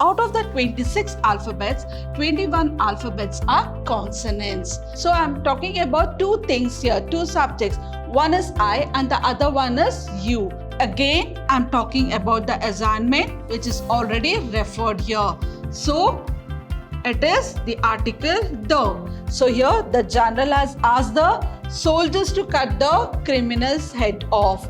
Out of the 26 alphabets, 21 alphabets are consonants. So I'm talking about two things here, two subjects. One is I and the other one is you. Again, I'm talking about the assignment which is already referred here. So it is the article the. So here the general has asked the soldiers to cut the criminal's head off.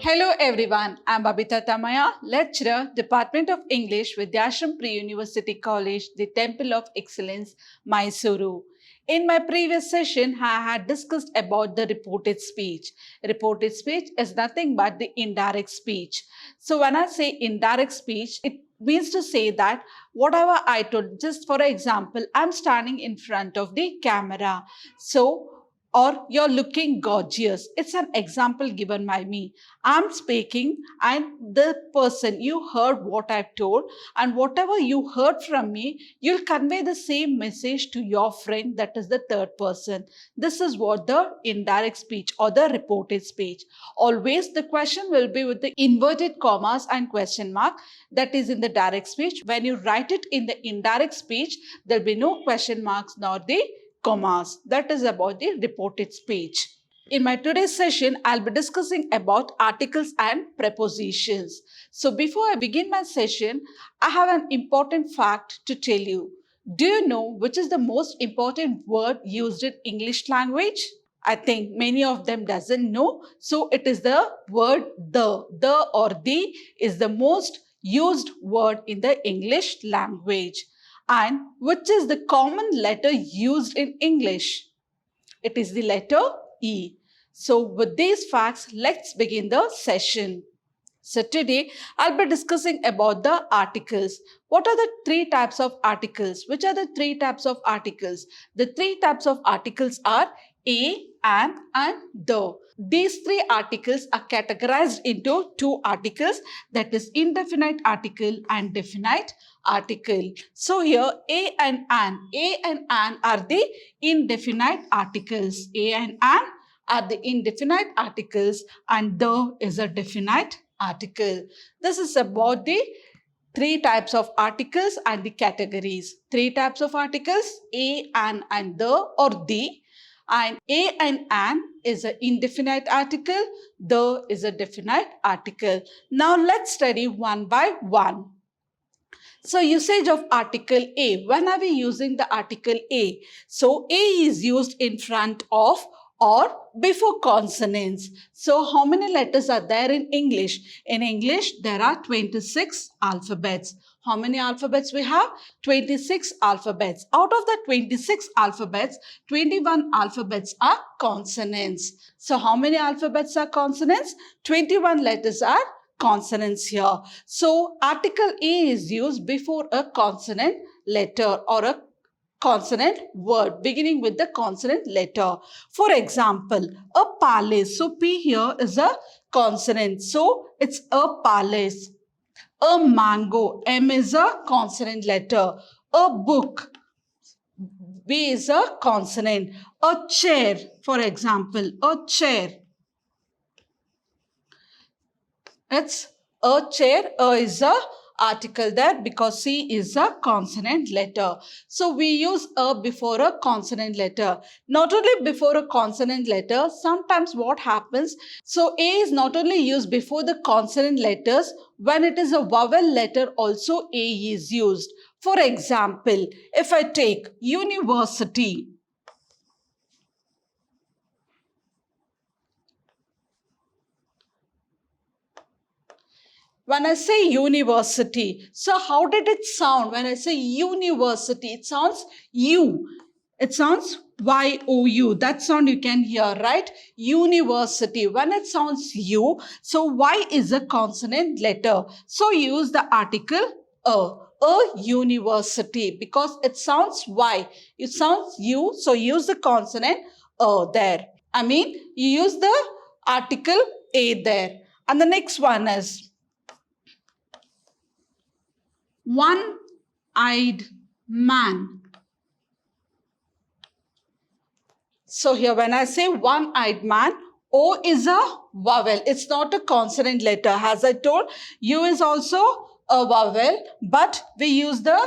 Hello everyone, I am Babita Tamaya, lecturer, Department of English, Vidhyaashram Pre-University College, the Temple of Excellence, Mysuru. In my previous session, I had discussed about the reported speech. Reported speech is nothing but the indirect speech. So when I say indirect speech, it means to say that whatever I told, just for example, I'm standing in front of the camera. Or you're looking gorgeous. It's an example given by me. I'm speaking and the person, you heard what I've told, and whatever you heard from me, you'll convey the same message to your friend, that is the third person. This is what the indirect speech or the reported speech. Always the question will be with the inverted commas and question mark, that is in the direct speech. When you write it in the indirect speech, there'll be no question marks nor the commas. That is about the reported speech. In my today's session, I'll be discussing about articles and prepositions. So before I begin my session, I have an important fact to tell you. Do you know which is the most important word used in English language? I think many of them doesn't know. So it is the word the. The or the is the most used word in the English language. And which is the common letter used in English? It is the letter E. So with these facts, let's begin the session. So today, I'll be discussing about the articles. What are the three types of articles? Which are the three types of articles? The three types of articles are a, an, and the. These three articles are categorized into two articles, that is indefinite article and definite article. So here a and an. A and an are the indefinite articles. A and an are the indefinite articles and the is a definite article. This is about the three types of articles and the categories. Three types of articles, a, an, and the or the. And a and an is an indefinite article, the is a definite article. Now let's study one by one. So usage of article A. When are we using the article A? So A is used in front of or before consonants. So how many letters are there in English? In English, there are 26 alphabets. How many alphabets we have? 26 alphabets. Out of the 26 alphabets, 21 alphabets are consonants. So how many alphabets are consonants? 21 letters are consonants here. So article A is used before a consonant letter or a consonant word beginning with the consonant letter. For example, a palace. So P here is a consonant. So it's a palace. A mango. M is a consonant letter. A book. B is a consonant. A chair. For example, a chair. It's a chair. A is a article there because C is a consonant letter. So we use a before a consonant letter. Not only before a consonant letter, sometimes what happens, so A is not only used before the consonant letters, when it is a vowel letter also A is used. For example, if I take university, when I say university, so how did it sound? When I say university, it sounds U. It sounds Y-O-U. That sound you can hear, right? University. When it sounds U, so Y is a consonant letter. So use the article a university, because it sounds Y. It sounds U, so use the consonant there. I mean, you use the article A there. And the next one is one-eyed man. So here when I say one-eyed man, O is a vowel. It's not a consonant letter. As I told, U is also a vowel, but we use the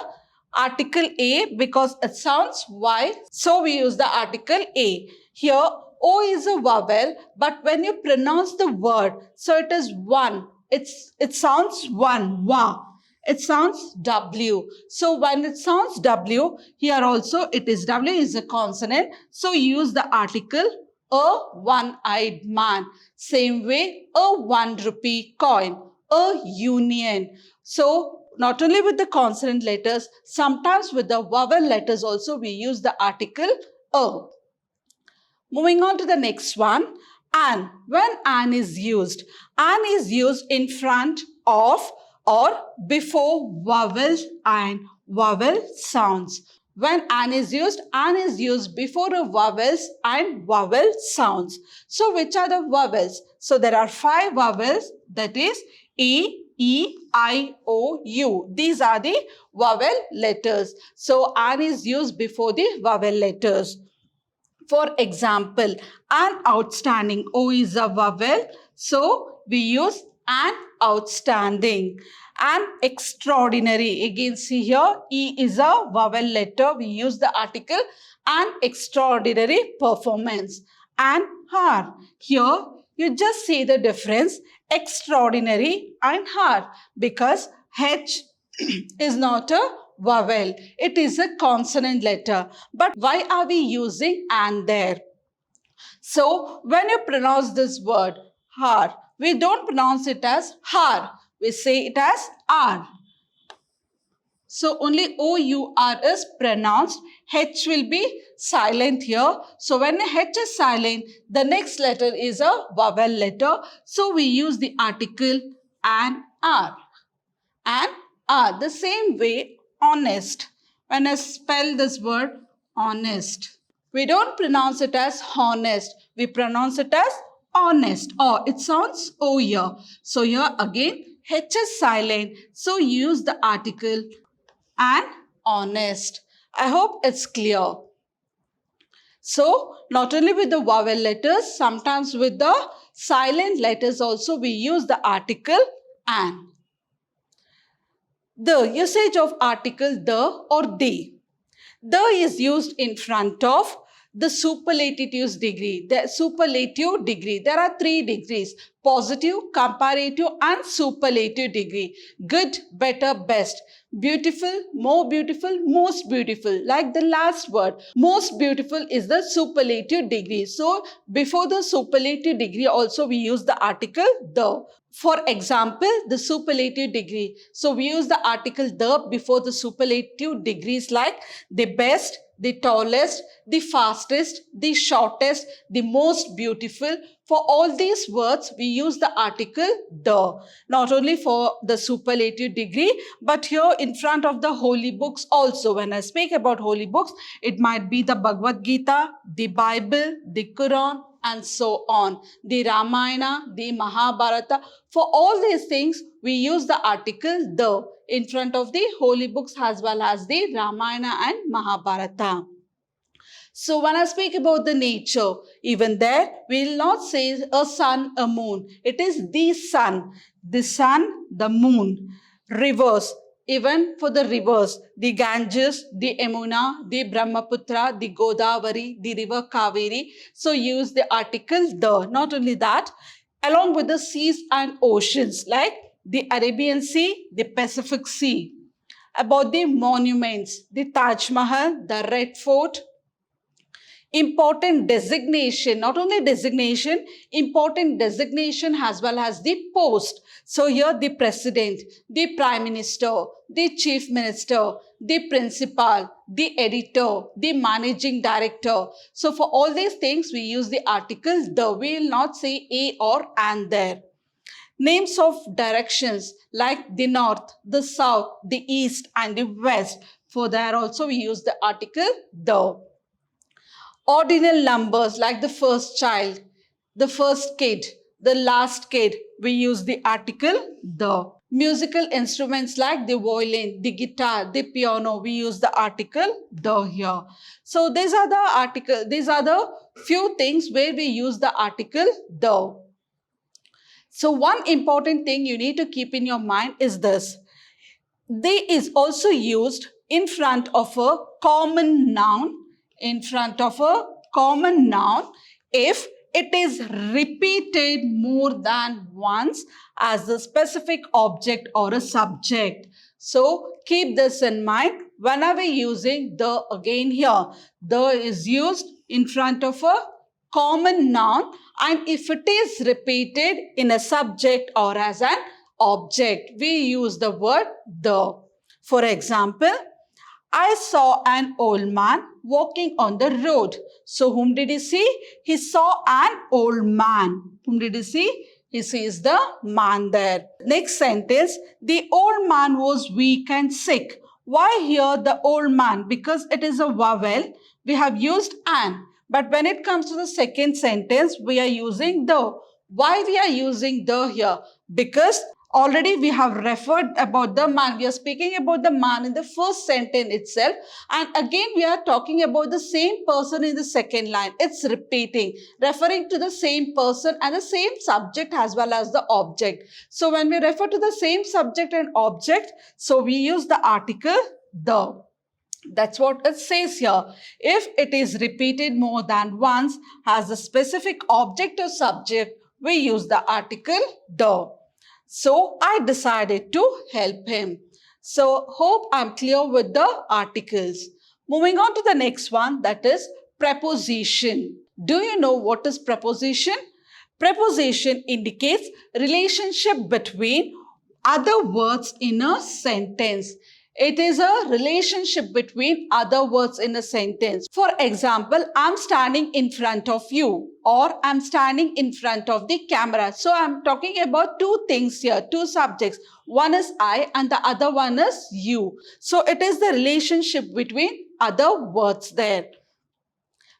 article A because it sounds Y. So we use the article A. Here, O is a vowel, but when you pronounce the word, so it is one. It sounds one, wa. It sounds W. So when it sounds W, here also it is W is a consonant. So use the article a one-eyed man. Same way, a 1 rupee coin, a union. So not only with the consonant letters, sometimes with the vowel letters also we use the article a. Moving on to the next one, an. When an is used in front of or before vowels and vowel sounds. When an is used before a vowels and vowel sounds. So which are the vowels? So there are 5 vowels, that is A, E, I, O, U. These are the vowel letters. So an is used before the vowel letters. For example, an outstanding. O is a vowel. So we use an outstanding. An extraordinary. Again, see here, E is a vowel letter. We use the article an extraordinary performance. An hard. Here, you just see the difference. Extraordinary and hard. Because H is not a vowel. It is a consonant letter. But why are we using an there? So when you pronounce this word, har, we don't pronounce it as har. We say it as R. So only O-U-R is pronounced. H will be silent here. So when H is silent, the next letter is a vowel letter. So we use the article an R. And R. The same way, honest. When I spell this word, honest, we don't pronounce it as honest. We pronounce it as honest. Or it sounds O here. So here again, H is silent. So use the article and honest. I hope it's clear. So not only with the vowel letters, sometimes with the silent letters also we use the article and. The usage of article the or they. The is used in front of the superlative degree. The superlative degree. There are 3 degrees: positive, comparative and superlative degree. Good, better, best. Beautiful, more beautiful, most beautiful. Like the last word, most beautiful is the superlative degree. So before the superlative degree also we use the article the. For example, the superlative degree. So we use the article the before the superlative degrees like the best, the tallest, the fastest, the shortest, the most beautiful. For all these words, we use the article the. Not only for the superlative degree, but here in front of the holy books also. When I speak about holy books, it might be the Bhagavad Gita, the Bible, the Quran, and so on. The Ramayana, the Mahabharata. For all these things, we use the article the in front of the holy books as well as the Ramayana and Mahabharata. So when I speak about the nature, even there, we will not say a sun, a moon. It is the sun, the moon, rivers. Even for the rivers, the Ganges, the Yamuna, the Brahmaputra, the Godavari, the river Kaveri. So use the article the. Not only that, along with the seas and oceans like the Arabian Sea, the Pacific Sea. About the monuments, the Taj Mahal, the Red Fort. Important designation, not only designation, important designation as well as the post. So here the president, the prime minister, the chief minister, the principal, the editor, the managing director. So for all these things we use the article the. We will not say a or and there. Names of directions like the north, the south, the east and the west. For there also we use the article the. Ordinal numbers like the first child, the first kid, the last kid, we use the article the. Musical instruments like the violin, the guitar, the piano, we use the article the here. So these are the few things where we use the article the. So one important thing you need to keep in your mind is this. They is also used in front of a common noun, if it is repeated more than once as a specific object or a subject. So keep this in mind whenever using the again here. The is used in front of a common noun, and if it is repeated in a subject or as an object, we use the word the. For example, I saw an old man walking on the road. So whom did he see? He saw an old man. Whom did he see? He sees the man there. Next sentence, the old man was weak and sick. Why here the old man? Because it is a vowel. We have used an. But when it comes to the second sentence, we are using the. Why we are using the here? Because already we have referred about the man. We are speaking about the man in the first sentence itself. And again we are talking about the same person in the second line. It's repeating, referring to the same person and the same subject as well as the object. So when we refer to the same subject and object, so we use the article the. That's what it says here. If it is repeated more than once as a specific object or subject, we use the article the. So I decided to help him. So hope I'm clear with the articles. Moving on to the next one, that is preposition. Do you know what is preposition? Preposition indicates relationship between other words in a sentence. It is a relationship between other words in a sentence. For example, I'm standing in front of you, or I'm standing in front of the camera. So I'm talking about two things here, two subjects. One is I and the other one is you. So it is the relationship between other words there.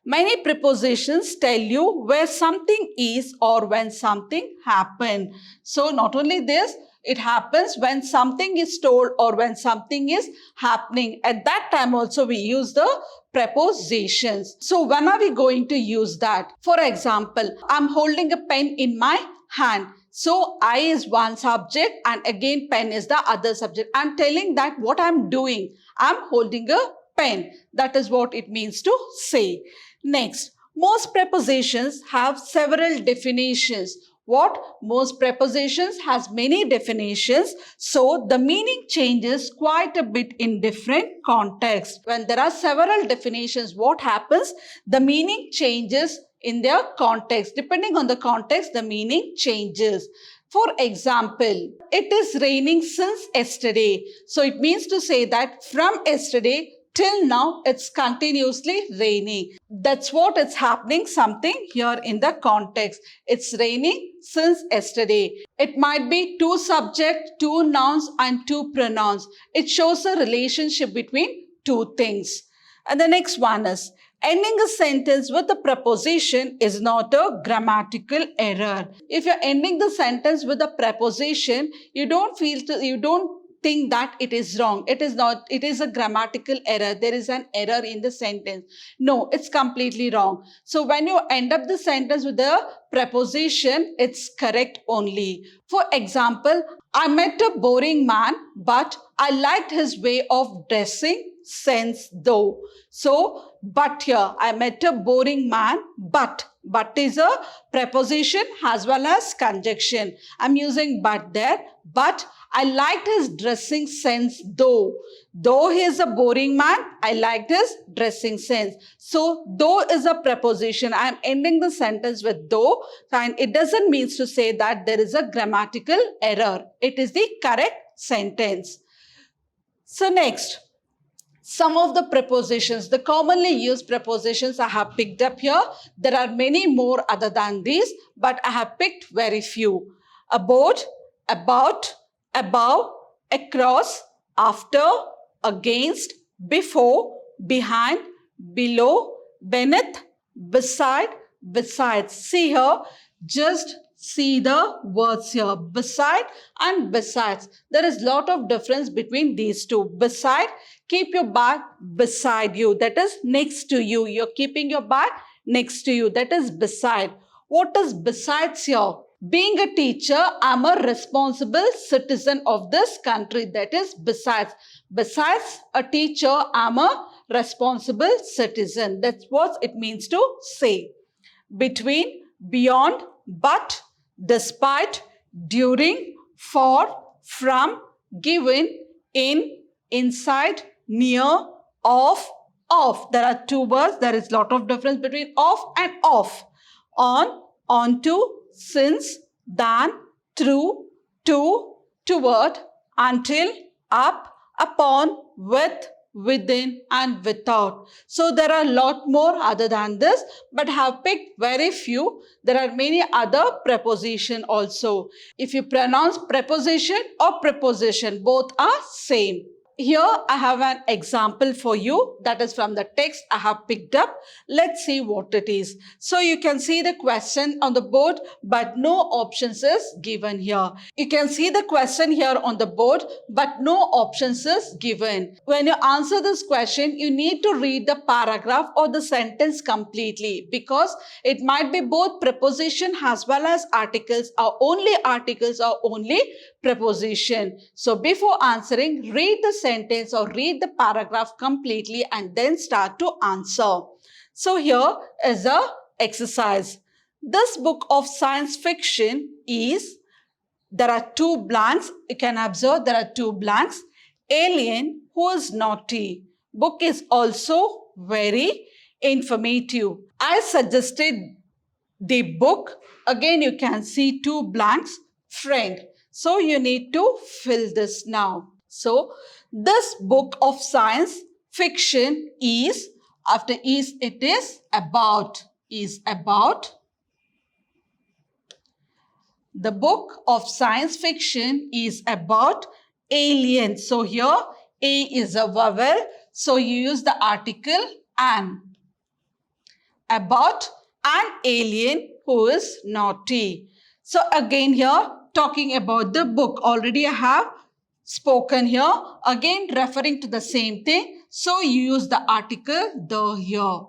Many prepositions tell you where something is or when something happened. So not only this, it happens when something is told or when something is happening. At that time also we use the prepositions. So when are we going to use that? For example, I'm holding a pen in my hand. So I is one subject and again pen is the other subject. I'm telling that what I'm doing. I'm holding a pen. That is what it means to say. Next, most prepositions have several definitions. What? Most prepositions has many definitions, so the meaning changes quite a bit in different contexts. When there are several definitions, what happens? The meaning changes in their context. Depending on the context, the meaning changes. For example, it is raining since yesterday. So it means to say that from yesterday till now, it's continuously raining. That's what it's happening, something here in the context. It's raining since yesterday. It might be two subjects, two nouns and two pronouns. It shows a relationship between two things. And the next one is, ending a sentence with a preposition is not a grammatical error. If you're ending the sentence with a preposition, you don't think that it is wrong. It is not. It is a grammatical error. There is an error in the sentence. No, it's completely wrong. So when you end up the sentence with a preposition, it's correct only. For example, I met a boring man, but I liked his way of dressing sense though. So, but here, I met a boring man, but is a preposition as well as conjunction. I'm using but there, but I liked his dressing sense though. Though he is a boring man, I liked his dressing sense. So, though is a preposition. I am ending the sentence with though, and it doesn't mean to say that there is a grammatical error. It is the correct sentence. So, next, some of the prepositions, the commonly used prepositions I have picked up here. There are many more other than these, but I have picked very few. About, above, across, after, against, before, behind, below, beneath, beside, besides. See here, just See the words here, beside and besides. There is lot of difference between these two. Beside, keep your bag beside you. That is next to you. You're keeping your bag next to you. That is beside. What is besides here? Being a teacher, I'm a responsible citizen of this country. That is besides. Besides a teacher, I'm a responsible citizen. That's what it means to say. Between, beyond, but, despite, during, for, from, given, in, inside, near, of. There are two words. There is a lot of difference between of and off. On, onto, since, than, through, to, toward, until, up, upon, with, within and without. So there are a lot more other than this, but have picked very few. There are many other preposition also. If you pronounce preposition or preposition, both are same. Here I have an example for you that is from the text I have picked up. Let's see what it is. So you can see the question on the board, but no options is given here. You can see the question here on the board, but no options is given. When you answer this question, you need to read the paragraph or the sentence completely, because it might be both preposition as well as articles, or only articles or only preposition. So before answering, read the sentence or read the paragraph completely and then start to answer. So here is a exercise. This book of science fiction is, there are two blanks. You can observe there are two blanks. Alien who is naughty. Book is also very informative. I suggested the book. Again, you can see two blanks. Friend. So you need to fill this now. So this book of science fiction is, after is it is about. Is about. The book of science fiction is about aliens. So here A is a vowel. So you use the article an. About an alien who is naughty. So again here talking about the book. Already I have spoken here. Again referring to the same thing. So you use the article the here.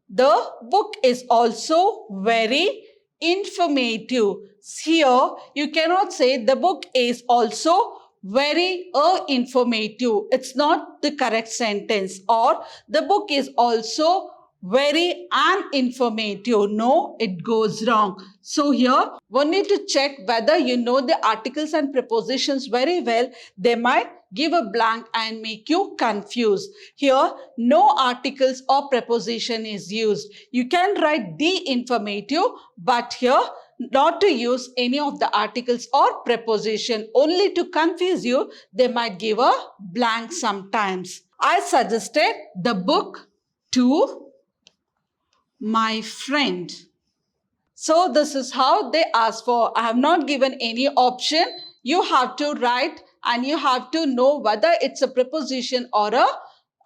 The book is also very informative. Here you cannot say the book is also very informative. It's not the correct sentence. Or the book is also very uninformative. No, it goes wrong. So here one need to check whether you know the articles and prepositions very well. They might give a blank and make you confused. Here no articles or preposition is used. You can write the informative, but here not to use any of the articles or preposition. Only to confuse you, they might give a blank sometimes. I suggested the book to my friend. So this is how they ask for. I have not given any option. You have to write and you have to know whether it's a preposition or a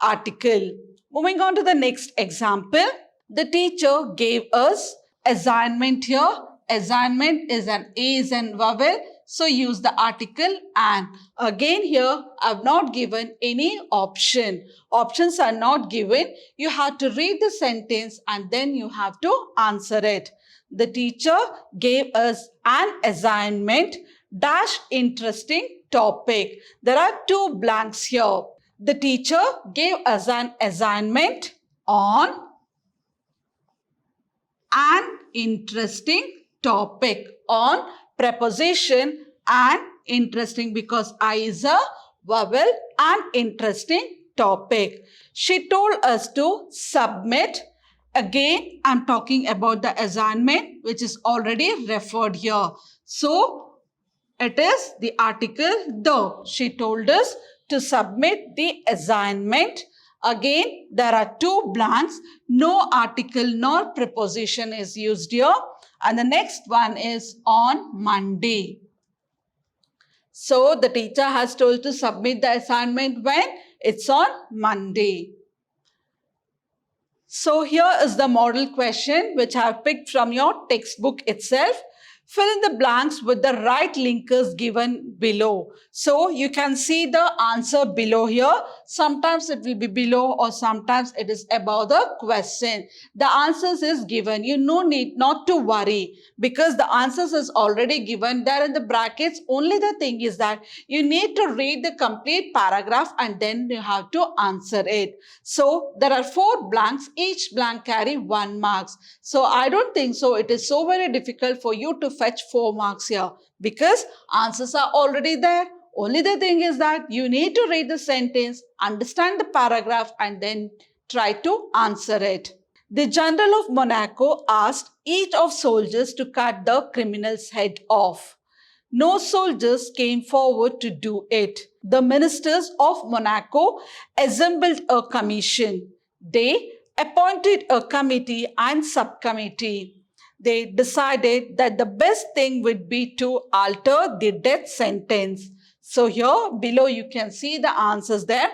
article. Moving on to the next example. The teacher gave us assignment here. Assignment is an A is an vowel. So use the article an. Again here I have not given any option. Options are not given. You have to read the sentence and then you have to answer it. The teacher gave us an assignment dash interesting topic. There are two blanks here. The teacher gave us an assignment on an interesting topic. On preposition and interesting, because I is a vowel, an interesting topic. She told us to submit. Again, I'm talking about the assignment which is already referred here. So it is the article the. She told us to submit the assignment. Again, there are two blanks. No article nor preposition is used here. And the next one is on Monday. So the teacher has told to submit the assignment when? It's on Monday. So here is the model question which I have picked from your textbook itself. Fill in the blanks with the right linkers given below. So you can see the answer below here. Sometimes it will be below or sometimes it is above the question. The answers is given. You no need not to worry because the answers is already given there in the brackets. Only the thing is that you need to read the complete paragraph and then you have to answer it. So there are 4 blanks. Each blank carry 1 marks. So I don't think so it is so very difficult for you to fetch 4 marks here because answers are already there. Only the thing is that you need to read the sentence, understand the paragraph and then try to answer it. The General of Monaco asked each of soldiers to cut the criminal's head off. No soldiers came forward to do it. The ministers of Monaco assembled a commission. They appointed a committee and subcommittee. They decided that the best thing would be to alter the death sentence. So here below you can see the answers there.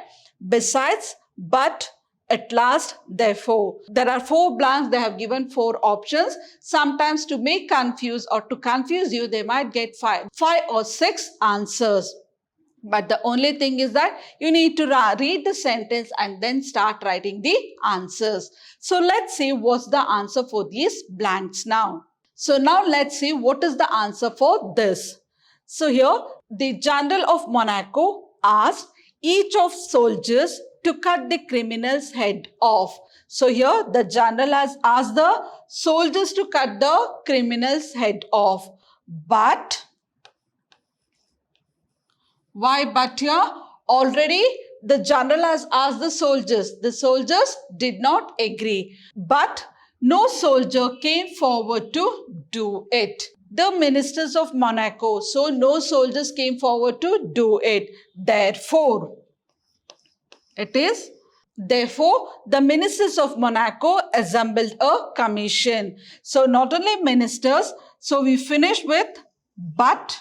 Besides, but, at last, therefore. There are 4 blanks. They have given 4 options. Sometimes to make confuse or to confuse you, they might get 5 or 6 answers. But the only thing is that you need to read the sentence and then start writing the answers. So let's see what's the answer for these blanks now. So now let's see what is the answer for this. So here the General of Monaco asked each of soldiers to cut the criminal's head off. So here the General has asked the soldiers to cut the criminal's head off. But why but here? Already the General has asked the soldiers. The soldiers did not agree. But no soldier came forward to do it. The ministers of Monaco. So no soldiers came forward to do it. Therefore, the ministers of Monaco assembled a commission. So not only ministers. So we finish with but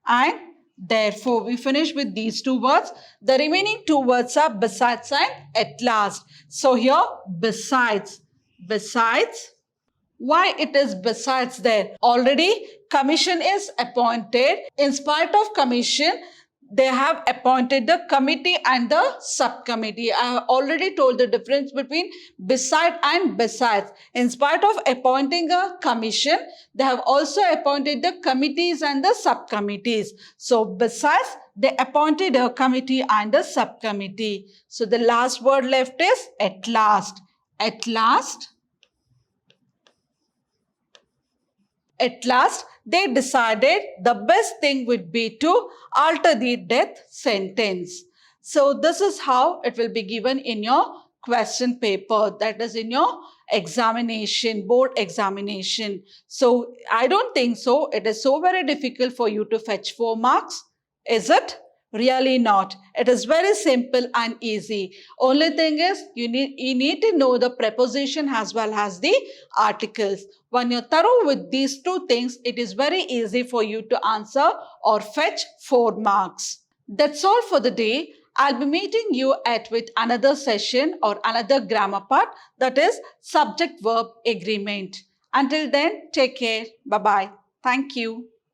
and therefore. We finish with these 2 words. The remaining 2 words are besides and at last. So here besides. Besides. Why it is besides there? Already commission is appointed. In spite of commission, they have appointed the committee and the subcommittee. I have already told the difference between beside and besides. In spite of appointing a commission, they have also appointed the committees and the subcommittees. So besides, they appointed a committee and a subcommittee. So the last word left is at last. At last. At last, they decided the best thing would be to alter the death sentence. So this is how it will be given in your question paper, that is in your examination, board examination. So I don't think so it is so very difficult for you to fetch 4 marks. Is it? Really not. It is very simple and easy. Only thing is you need to know the preposition as well as the articles. When you're thorough with these 2 things, it is very easy for you to answer or fetch 4 marks. That's all for the day. I'll be meeting you with another session or another grammar part, that is subject-verb agreement. Until then, take care. Bye-bye. Thank you.